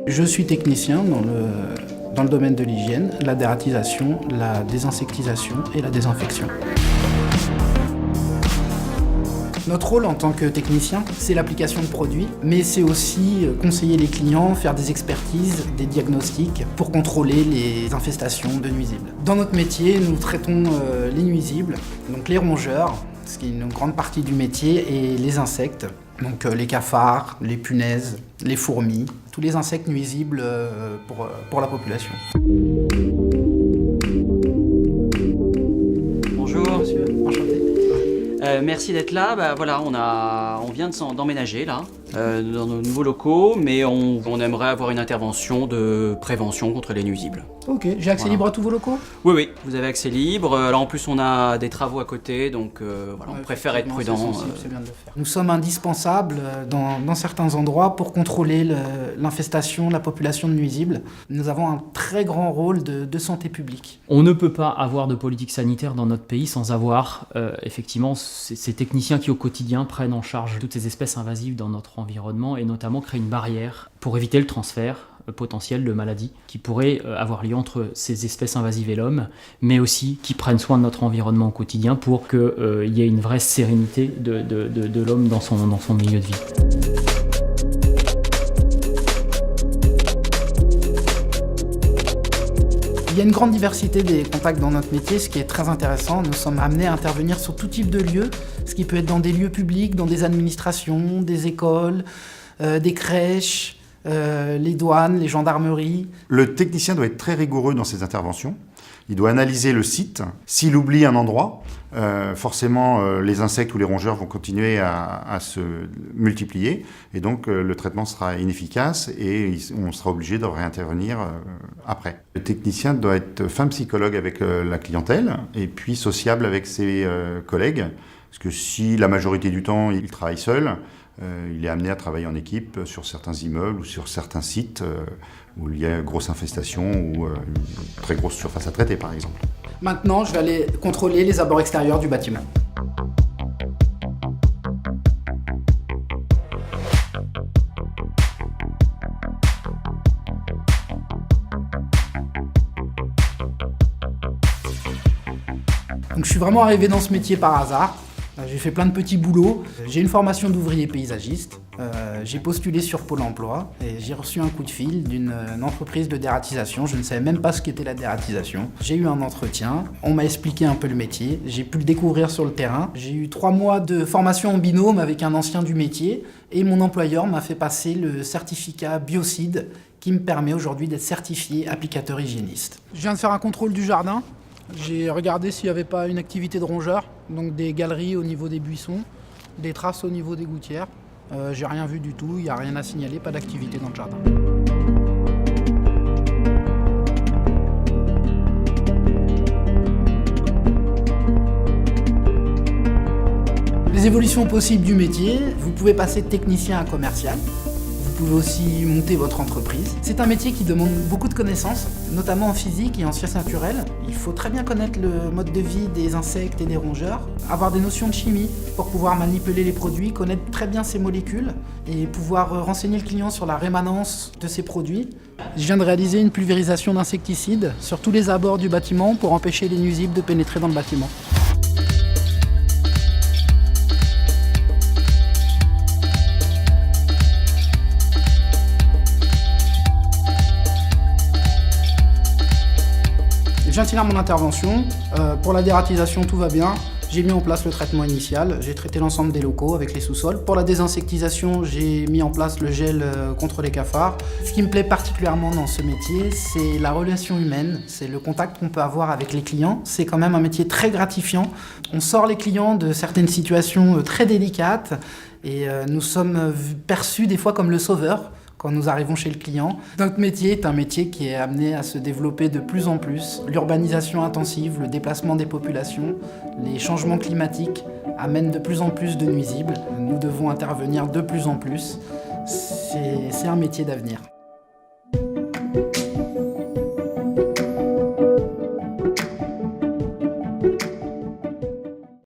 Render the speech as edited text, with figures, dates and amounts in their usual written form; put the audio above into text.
Je suis technicien dans le domaine de l'hygiène, la dératisation, la désinsectisation et la désinfection. Notre rôle en tant que technicien, c'est l'application de produits, mais c'est aussi conseiller les clients, faire des expertises, des diagnostics pour contrôler les infestations de nuisibles. Dans notre métier, nous traitons les nuisibles, donc les rongeurs, ce qui est une grande partie du métier, et les insectes, donc les cafards, les punaises, les fourmis, tous les insectes nuisibles pour la population. Bonjour. Monsieur, enchanté. Merci d'être là. Voilà, on vient d'emménager là, dans nos nouveaux locaux, mais on aimerait avoir une intervention de prévention contre les nuisibles. Ok, j'ai accès libre à tous vos locaux ? Oui, vous avez accès libre. Là en plus on a des travaux à côté, donc voilà, on préfère être prudent. C'est sensible, c'est bien de le faire. Nous sommes indispensables dans certains endroits pour contrôler l'infestation de la population de nuisibles. Nous avons un très grand rôle de santé publique. On ne peut pas avoir de politique sanitaire dans notre pays sans avoir effectivement ces techniciens qui au quotidien prennent en charge toutes ces espèces invasives dans notre environnement et notamment créent une barrière pour éviter le transfert potentiel de maladies qui pourraient avoir lieu entre ces espèces invasives et l'homme, mais aussi qui prennent soin de notre environnement au quotidien pour qu'il y ait une vraie sérénité de l'homme dans son milieu de vie. Il y a une grande diversité des contacts dans notre métier, ce qui est très intéressant. Nous sommes amenés à intervenir sur tout type de lieux, ce qui peut être dans des lieux publics, dans des administrations, des écoles, des crèches, les douanes, les gendarmeries. Le technicien doit être très rigoureux dans ses interventions. Il doit analyser le site. S'il oublie un endroit, forcément les insectes ou les rongeurs vont continuer à se multiplier et donc le traitement sera inefficace et on sera obligé de réintervenir après. Le technicien doit être fin psychologue avec la clientèle et puis sociable avec ses collègues, parce que si la majorité du temps il travaille seul, il est amené à travailler en équipe sur certains immeubles ou sur certains sites où il y a une grosse infestation ou une très grosse surface à traiter par exemple. Maintenant, je vais aller contrôler les abords extérieurs du bâtiment. Donc, je suis vraiment arrivé dans ce métier par hasard. J'ai fait plein de petits boulots. J'ai une formation d'ouvrier paysagiste. J'ai postulé sur Pôle emploi et j'ai reçu un coup de fil d'une entreprise de dératisation. Je ne savais même pas ce qu'était la dératisation. J'ai eu un entretien, on m'a expliqué un peu le métier. J'ai pu le découvrir sur le terrain. J'ai eu 3 mois de formation en binôme avec un ancien du métier et mon employeur m'a fait passer le certificat Biocide qui me permet aujourd'hui d'être certifié applicateur hygiéniste. Je viens de faire un contrôle du jardin. J'ai regardé s'il n'y avait pas une activité de rongeurs, donc des galeries au niveau des buissons, des traces au niveau des gouttières. J'ai rien vu du tout, il n'y a rien à signaler, pas d'activité dans le jardin. Les évolutions possibles du métier, vous pouvez passer de technicien à commercial. Vous pouvez aussi monter votre entreprise. C'est un métier qui demande beaucoup de connaissances, notamment en physique et en sciences naturelles. Il faut très bien connaître le mode de vie des insectes et des rongeurs, avoir des notions de chimie pour pouvoir manipuler les produits, connaître très bien ces molécules et pouvoir renseigner le client sur la rémanence de ces produits. Je viens de réaliser une pulvérisation d'insecticides sur tous les abords du bâtiment pour empêcher les nuisibles de pénétrer dans le bâtiment. Je viens de finir mon intervention. Pour la dératisation, tout va bien. J'ai mis en place le traitement initial. J'ai traité l'ensemble des locaux avec les sous-sols. Pour la désinsectisation, j'ai mis en place le gel contre les cafards. Ce qui me plaît particulièrement dans ce métier, c'est la relation humaine. C'est le contact qu'on peut avoir avec les clients. C'est quand même un métier très gratifiant. On sort les clients de certaines situations très délicates et nous sommes perçus des fois comme le sauveur quand nous arrivons chez le client. Notre métier est un métier qui est amené à se développer de plus en plus. L'urbanisation intensive, le déplacement des populations, les changements climatiques amènent de plus en plus de nuisibles. Nous devons intervenir de plus en plus. C'est un métier d'avenir.